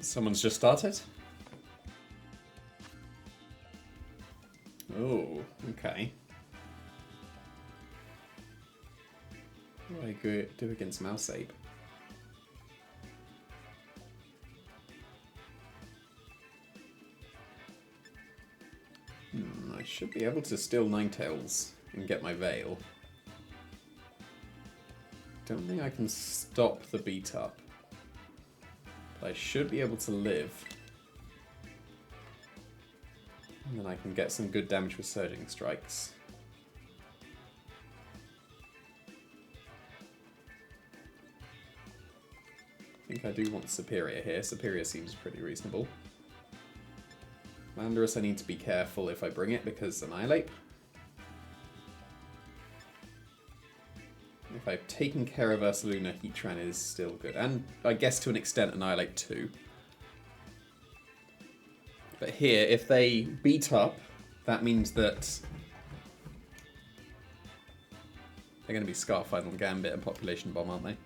Someone's just started? Oh, okay. What do I do against Mouse Ape? I should be able to steal Ninetales and get my Veil. Don't think I can stop the beat up. But I should be able to live. And then I can get some good damage with Surging Strikes. I think I do want Superior here. Superior seems pretty reasonable. Landorus, I need to be careful if I bring it because Annihilate. If I've taken care of Ursaluna, Heatran is still good. And I guess to an extent Annihilate too. But here, if they beat up, that means that they're going to be Scarf Final Gambit and Population Bomb, aren't they?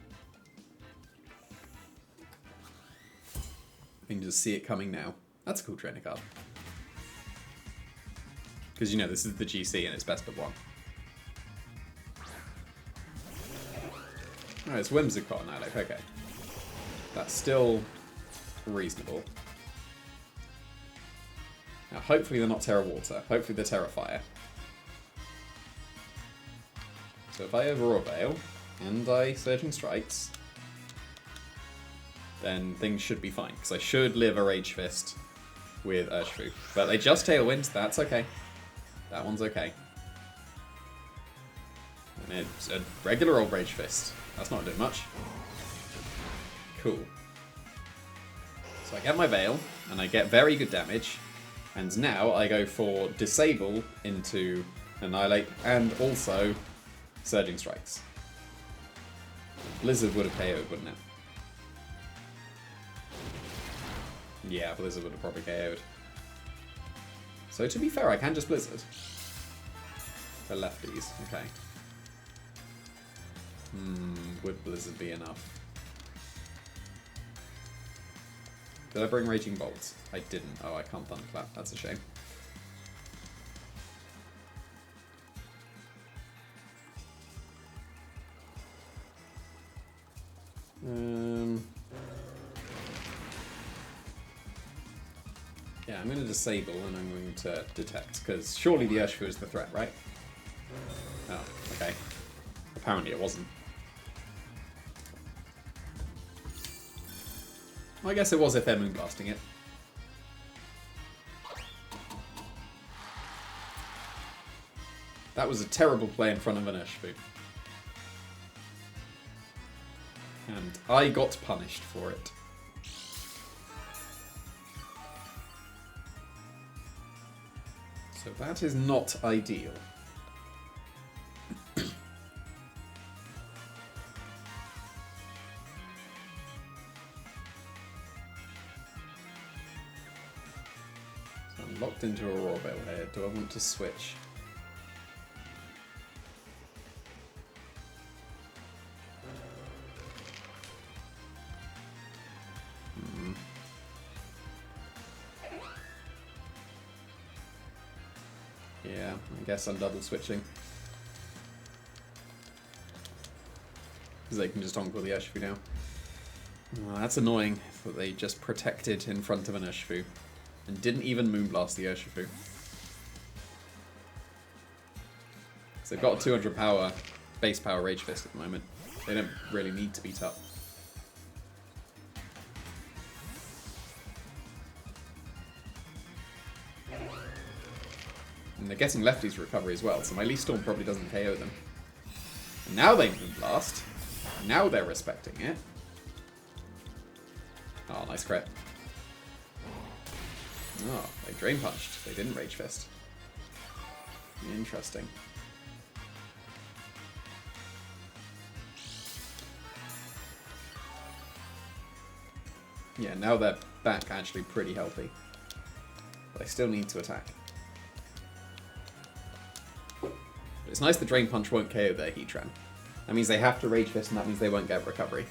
I can just see it coming now. That's a cool trainer card. Because, you know, this is the GC and it's best of one. Oh, it's Whimsicott Annihilate, okay. That's still reasonable. Now, hopefully they're not Terra Water. Hopefully they're Terra Fire. So if I Overroar Veil, and I Surging Strikes, then things should be fine. Because I should live a Rage Fist with Urshifu. But they just Tailwind, that's okay. That one's okay. And it's a regular old Rage Fist. That's not doing much. Cool. So I get my Veil, and I get very good damage. And now I go for Disable into Annihilate, and also Surging Strikes. Blizzard would have KO'd, wouldn't it? Yeah, Blizzard would have probably KO'd. So to be fair, I can just Blizzard. For lefties, okay. Would Blizzard be enough? Did I bring Raging Bolts? I didn't. Oh, I can't Thunderclap. That's a shame. Yeah, I'm going to disable and I'm going to detect, because surely the Urshifu is the threat, right? Oh, okay. Apparently it wasn't. Well, I guess it was if they're Moonblasting it. That was a terrible play in front of an Urshifu. And I got punished for it. So that is not ideal. So I'm locked into a Raw Veil here. Do I want to switch? Yeah, I guess I'm double switching. Because they can just Onk with the Urshifu now. Oh, that's annoying that they just protected in front of an Urshifu and didn't even Moonblast the Urshifu. So they've got a 200 power, base power Rage Fist at the moment. They don't really need to beat up. And they're getting lefties recovery as well, so my Leaf Storm probably doesn't KO them. And now they Moonblast. Now they're respecting it. Oh, nice crit. Oh, they Drain Punched. They didn't Rage Fist. Interesting. Yeah, now they're back actually pretty healthy. But I still need to attack. It's nice the Drain Punch won't KO their Heatran. That means they have to Rage Fist, and that means they won't get recovery.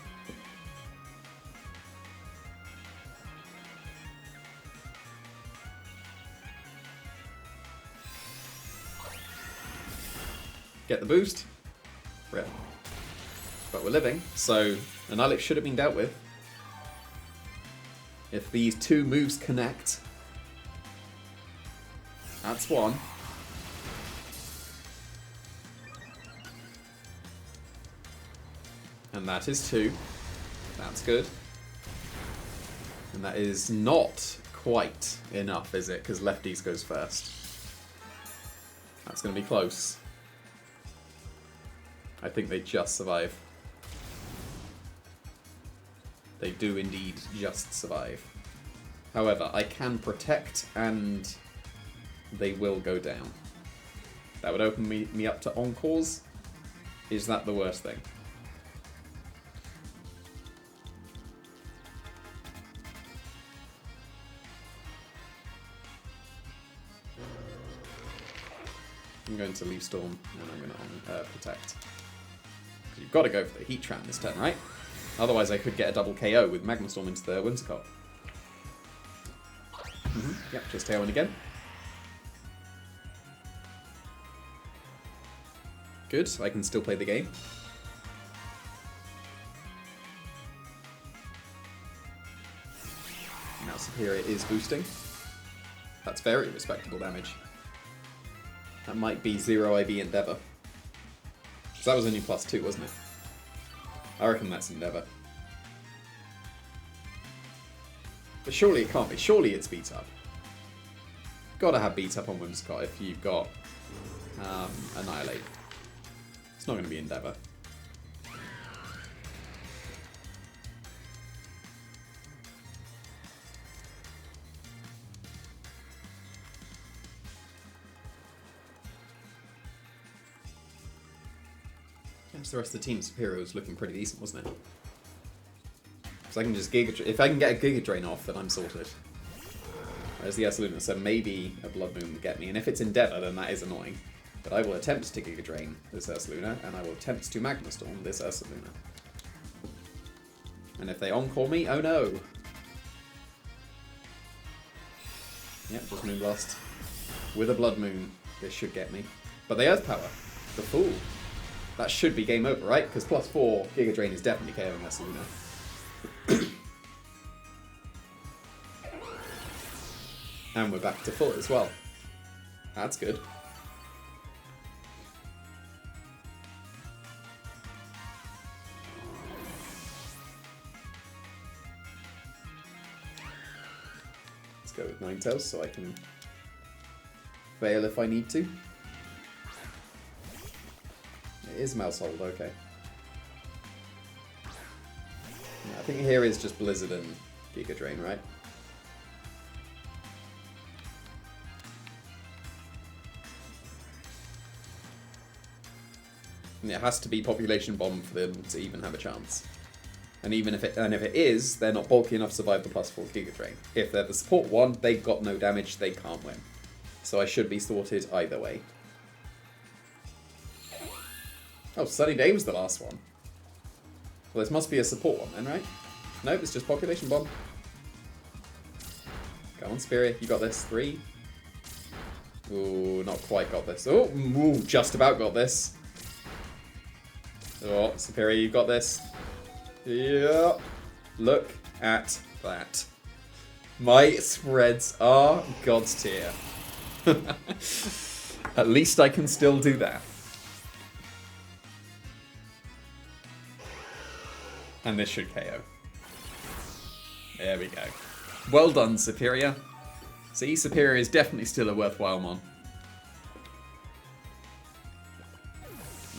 get the boost. Rip. But we're living, so Annihilate should have been dealt with. If these two moves connect, that's one. And that is two. That's good. And that is not quite enough, is it? Because Lefties goes first. That's going to be close. I think they just survive. They do indeed just survive. However, I can protect and they will go down. That would open me up to Encores. Is that the worst thing? I'm going to leave Storm and I'm going to protect. You've got to go for the Heat Tram this turn, right? Otherwise I could get a double KO with Magma Storm into the Whimsicott. Yep, just Tailwind again. Good, I can still play the game. Now Superior is boosting. That's very respectable damage. That might be 0 IB Endeavor. Because that was only +2, wasn't it? I reckon that's Endeavor. But surely it can't be. Surely it's beat up. Gotta have beat up on Whimsicott if you've got Annihilate. It's not going to be Endeavor. The rest of the team Superior was looking pretty decent, wasn't it? So I can just if I can get a Giga Drain off, then I'm sorted. Whereas the Ursaluna, so maybe a Blood Moon will get me, and if it's Endeavor, then that is annoying. But I will attempt to Giga Drain this Ursaluna, and I will attempt to Magma Storm this Ursaluna. And if they Encore me, oh no! Yep, just Moonblast. With a Blood Moon, this should get me. But the Earth Power, the Fool. That should be game over, right? Because +4 Giga Drain is definitely KOing Ursaluna. And we're back to full as well. That's good. Let's go with Ninetales so I can fail if I need to. It is Mousehold, okay. Yeah, I think here is just Blizzard and Giga Drain, right? And it has to be Population Bomb for them to even have a chance. And even if it is, they're not bulky enough to survive the +4 Giga Drain. If they're the support one, they've got no damage, they can't win. So I should be sorted either way. Oh, Sunny Day was the last one. Well, this must be a support one then, right? Nope, it's just Population Bomb. Go on, Spirit, you got this. 3. Ooh, not quite got this. Oh, ooh, just about got this. Oh, Superior, you got this. Yeah. Look at that. My spreads are God's tier. At least I can still do that. And this should KO. There we go. Well done, Superior. See, Superior is definitely still a worthwhile mon.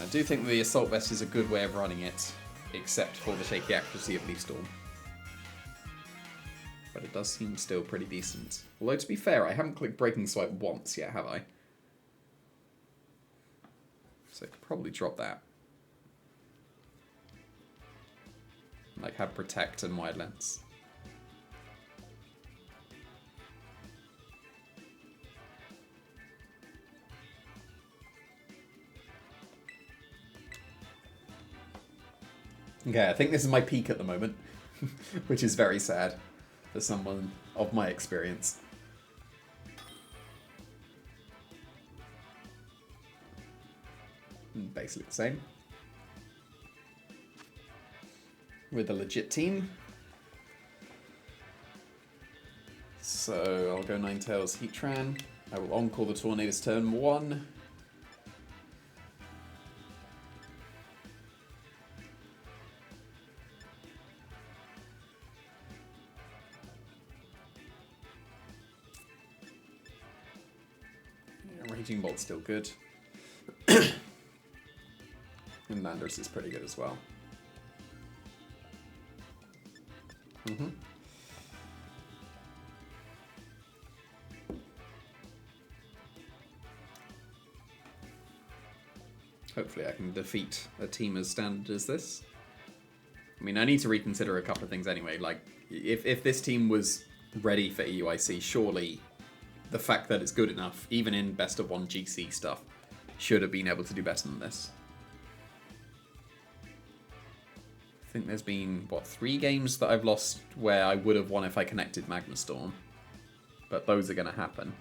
I do think the Assault Vest is a good way of running it, except for the shaky accuracy of Leaf Storm. But it does seem still pretty decent. Although, to be fair, I haven't clicked Breaking Swipe once yet, have I? So I could probably drop that. Like, have Protect and Wide Lens. Okay, I think this is my peak at the moment, which is very sad for someone of my experience. Basically the same. With a legit team. So I'll go Ninetales Heatran. I will Encore the Tornadus turn 1. Yeah, Raging Bolt's still good. And Landorus is pretty good as well. Hopefully I can defeat a team as standard as this. I mean, I need to reconsider a couple of things anyway. Like, if this team was ready for EUIC, surely the fact that it's good enough, even in best of 1 GC stuff, should have been able to do better than this. I think there's been, what, 3 games that I've lost where I would have won if I connected Magma Storm. But those are going to happen.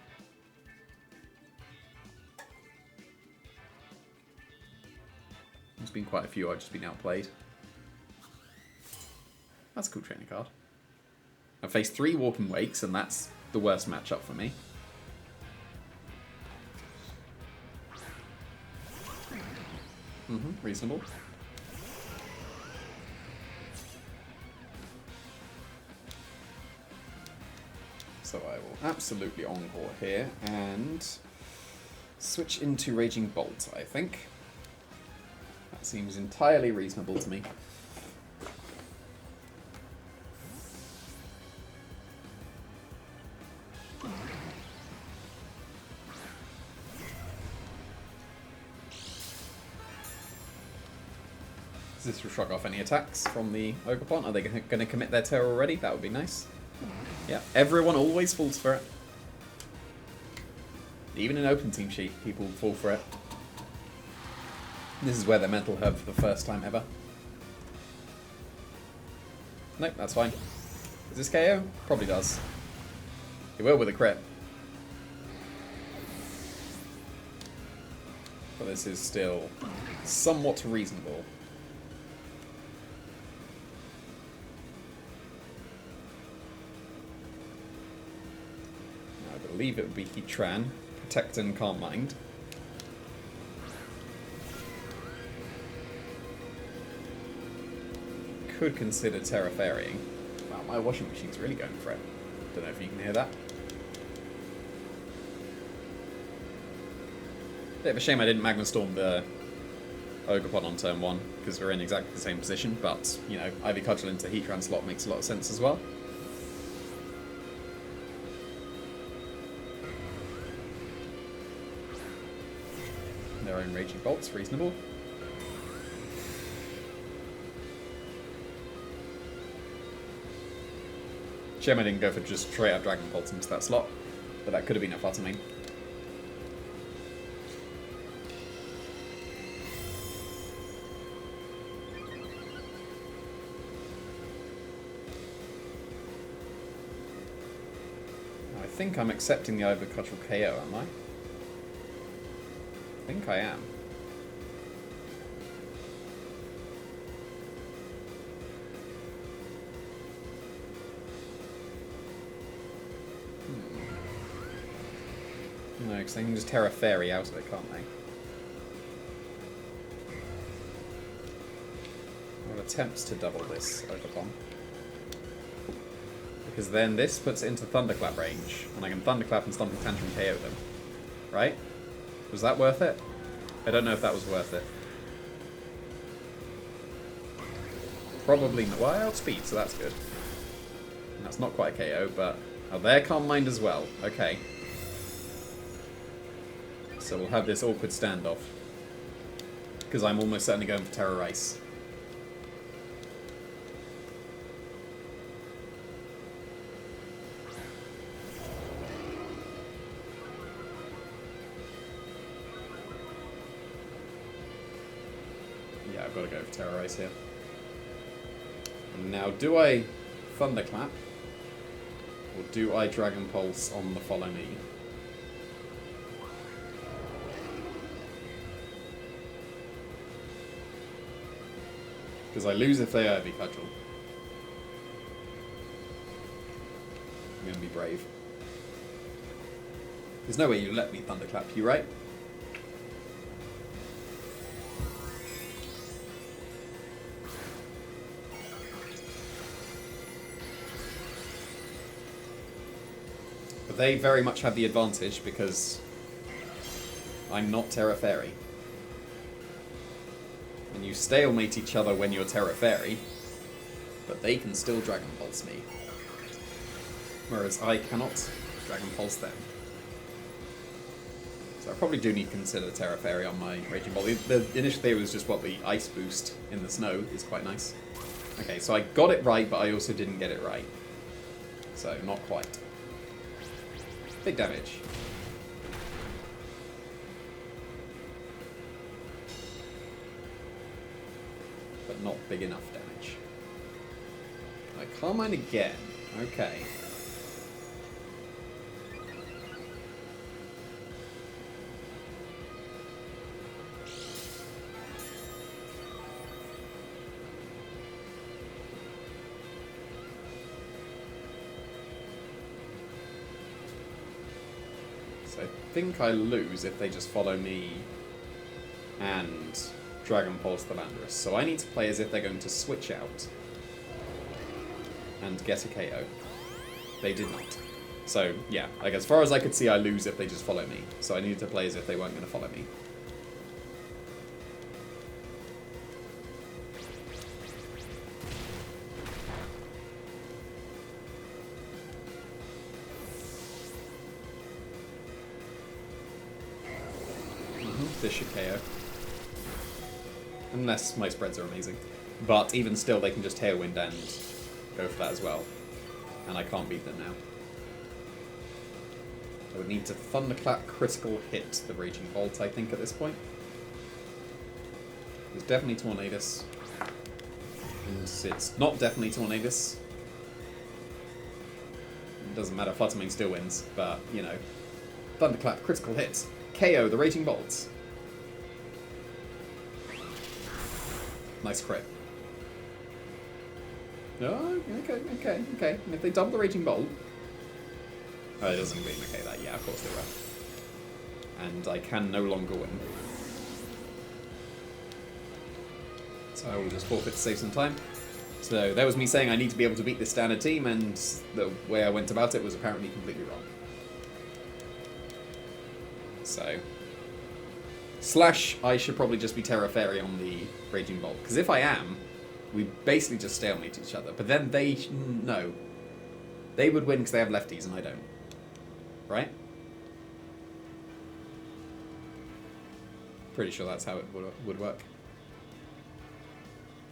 There's been quite a few I've just been outplayed. That's a cool training card. I've faced 3 Walking Wakes, and that's the worst matchup for me. Reasonable. So I will absolutely Encore here, and switch into Raging Bolt, I think. That seems entirely reasonable to me. Does this shrug off any attacks from the Ogerpon? Are they going to commit their terror already? That would be nice. Yeah, everyone always falls for it. Even in open team sheet, people fall for it. This is where they're mental herb for the first time ever. Nope, that's fine. Does this KO? Probably does. It will with a crit. But this is still somewhat reasonable. I believe it would be Heatran, Protect and Calm Mind. Could consider Terra Fairying. Wow, my washing machine's really going for it. Don't know if you can hear that. Bit of a shame I didn't Magma Storm the Ogerpon on turn 1, because we're in exactly the same position, but, you know, Ivy Cudgel into Heatran slot makes a lot of sense as well. Their own Raging Bolt's reasonable. Shame I didn't go for just straight up Dragon Pulse into that slot, but that could have been a Fluttermane. I think I'm accepting the Ivy Cudgel KO, am I? I think I am. No, because they can just Terra Fairy out of it, can't they? I'll attempt to double this Ogerpon. Because then this puts it into Thunderclap range, and I can Thunderclap and Stomping Tantrum KO them. Right? Was that worth it? I don't know if that was worth it. Probably not. Well, I outspeed, so that's good. And that's not quite a KO, but... Oh, there, Calm Mind as well. Okay. So we'll have this awkward standoff. Because I'm almost certainly going for Terror Ice. Yeah, I've got to go for Terror Ice here. And now, do I Thunderclap? Or do I Dragon Pulse on the Follow Me? Because I lose if they Ivy Cudgel. I'm going to be brave. There's no way you let me Thunderclap you, right? But they very much have the advantage because I'm not Terra Fairy. And you stalemate each other when you're Terra Fairy, but they can still Dragon Pulse me. Whereas I cannot Dragon Pulse them. So I probably do need to consider Terra Fairy on my Raging Ball. The initial theory was just what the Ice boost in the snow is quite nice. Okay, so I got it right, but I also didn't get it right. So, not quite. Big damage. But not big enough damage. I Carmine again. Okay. So I think I lose if they just follow me and Dragon Pulse the Landorus. So I need to play as if they're going to switch out and get a KO. They did not. So yeah, like as far as I could see, I lose if they just follow me. So I needed to play as if they weren't going to follow me. This should KO. Unless my spreads are amazing. But even still, they can just Tailwind and go for that as well. And I can't beat them now. I would need to Thunderclap critical hit the Raging Bolt, I think, at this point. It's definitely Tornadus. And it's not definitely Tornadus. It doesn't matter, Fluttermane still wins, but, you know. Thunderclap critical hit. KO the Raging Bolts. Nice crit. Oh, okay. And if they double the Raging Bolt... Oh, it doesn't mean okay that. Yeah, of course they will. And I can no longer win. So I will just forfeit to save some time. So that was me saying I need to be able to beat this standard team, and the way I went about it was apparently completely wrong. So... / I should probably just be Terra Fairy on the Raging Bolt. Because if I am, we basically just stalemate each other. But then they... no. They would win because they have lefties and I don't. Right? Pretty sure that's how it would work.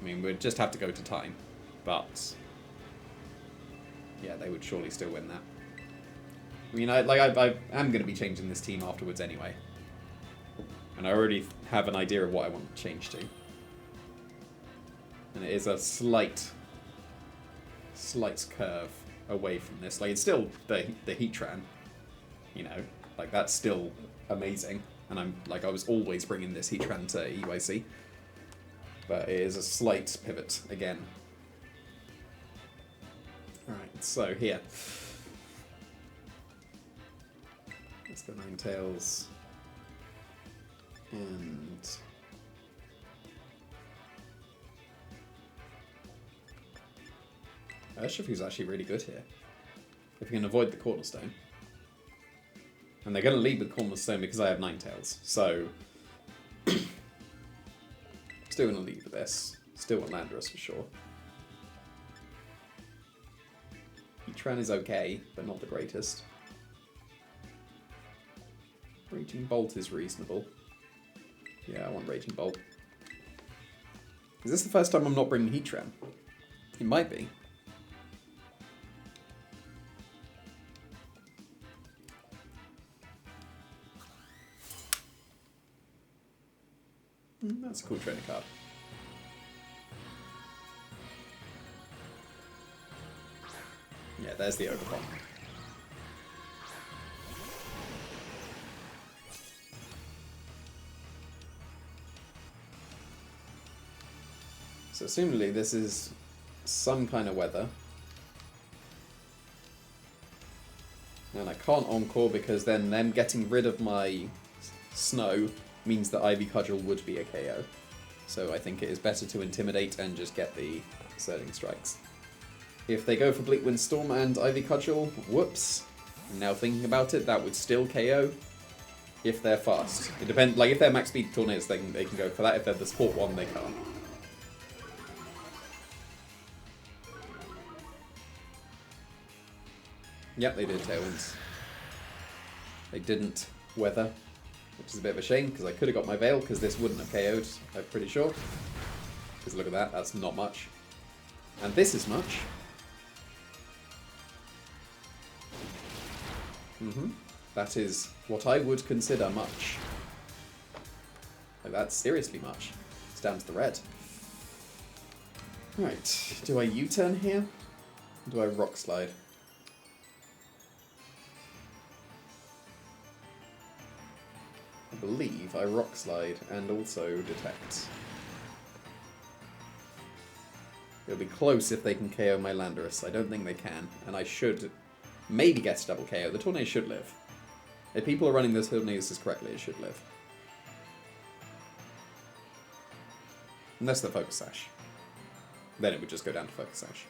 I mean, we'd just have to go to time. But... yeah, they would surely still win that. I mean, I am going to be changing this team afterwards anyway. And I already have an idea of what I want to change to. And it is a slight curve away from this. Like, it's still the Heatran, you know, like that's still amazing. And I was always bringing this Heatran to EUIC. But it is a slight pivot again. Alright, so here. Let's go Ninetales. And Urshifu's actually really good here. If you can avoid the Cornerstone. And they're going to lead with Cornerstone because I have Ninetales. So, still going to lead with this. Still want Landorus for sure. Heatran is okay, but not the greatest. Raging Bolt is reasonable. Yeah, I want Raging Bolt. Is this the first time I'm not bringing Heatran? It might be. That's a cool trainer card. Yeah, there's the Overclock. So assumably this is some kind of weather. And I can't Encore because then them getting rid of my snow means that Ivy Cudgel would be a KO. So I think it is better to Intimidate and just get the Surging Strikes. If they go for Bleak Wind Storm and Ivy Cudgel, whoops. Now thinking about it, that would still KO if they're fast. It depends, like if they're max speed tornadoes, they can go for that. If they're the sport one, they can't. Yep, they did Tailwinds. They didn't Weather, which is a bit of a shame, because I could have got my Veil, because this wouldn't have KO'd, I'm pretty sure. Because look at that, that's not much. And this is much. That is what I would consider much. Like, that's seriously much. It's down to the red. Right, do I U-turn here? Or do I Rock Slide? I believe I Rock Slide and also Detect. It'll be close if they can KO my Landorus. I don't think they can, and I should maybe get a double KO. The Tornado should live. If people are running this Tornadoes correctly, it should live. Unless they're Focus Sash. Then it would just go down to Focus Sash.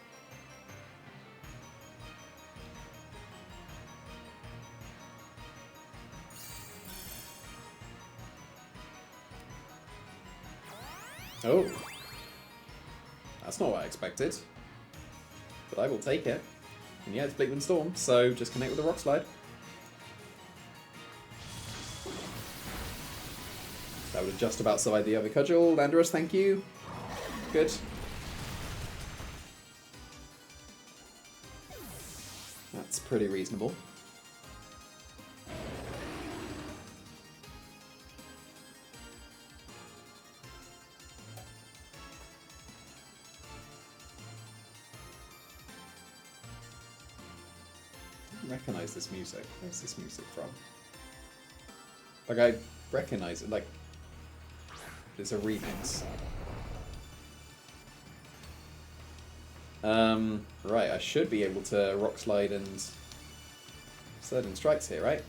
Oh. That's not what I expected. But I will take it. And yeah, it's Bleak Wind Storm, so just connect with the Rock Slide. That would have just about survived the Ivy Cudgel. Landorus, thank you. Good. That's pretty reasonable. I don't recognize this music. Where's this music from? Like, I recognize it, like, it's a remix. Right, I should be able to Rock Slide and Surging Strikes here, right?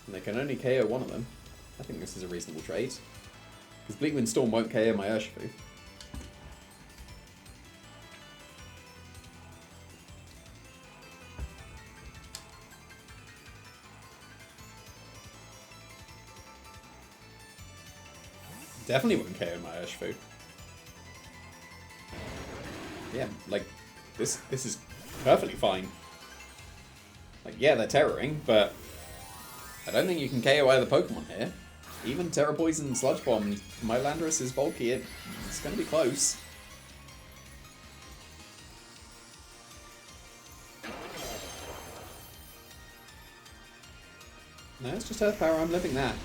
And they can only KO one of them. I think this is a reasonable trade. Because Bleak Wind Storm won't KO my Urshifu. Definitely wouldn't KO my Urshifu. Yeah, like, this is perfectly fine. Like, yeah, they're terroring, but I don't think you can KO either Pokemon here. Even Terra Poison and Sludge Bomb, my Landorus is bulky, it's gonna be close. No, it's just Earth Power, I'm living that.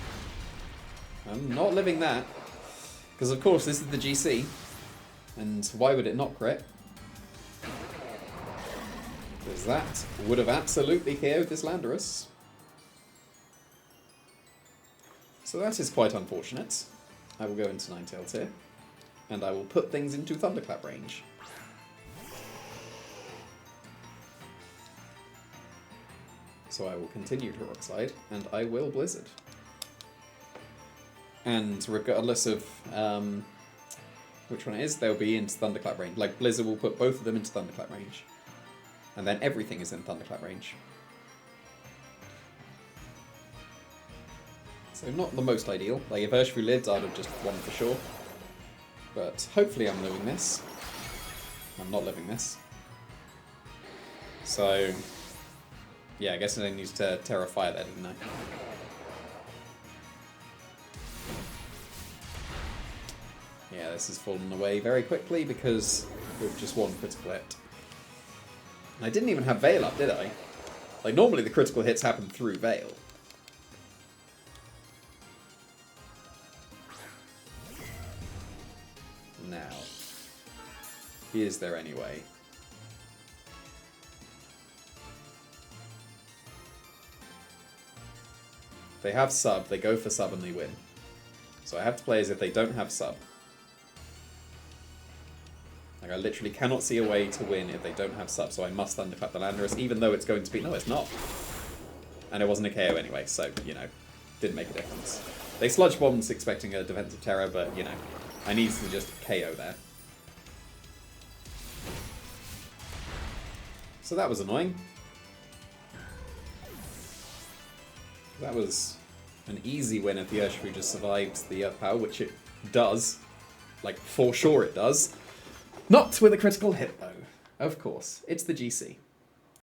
I'm not living that. Because of course this is the GC, and why would it not crit? Because that would have absolutely KO'd this Landorus. So that is quite unfortunate. I will go into Ninetales here, and I will put things into Thunderclap range. So I will continue to Rock Slide, and I will Blizzard. And regardless of which one it is, they'll be into Thunderclap range. Like, Blizzard will put both of them into Thunderclap range. And then everything is in Thunderclap range. So not the most ideal. Like, if Urshifu lived, I'd have just won for sure. But hopefully I'm living this. I'm not living this. So, yeah, I guess I need to Terra Fire there, didn't I? Yeah, this has fallen away very quickly because we've just won critical hit. And I didn't even have Veil up, did I? Like, normally the critical hits happen through Veil. Now, is there any way? They have sub, they go for sub and they win. So I have to play as if they don't have sub. Like, I literally cannot see a way to win if they don't have sub, so I must Thunderclap the Landorus, even though it's going to be... No, it's not. And it wasn't a KO anyway, so, you know, didn't make a difference. They Sludge Bombed expecting a Defensive Terror, but, you know, I needed to just KO there. So that was annoying. That was an easy win if the Urshifu just survives the Earth Power, which it does. Like, for sure it does. Not with a critical hit, though. Of course. It's the GC.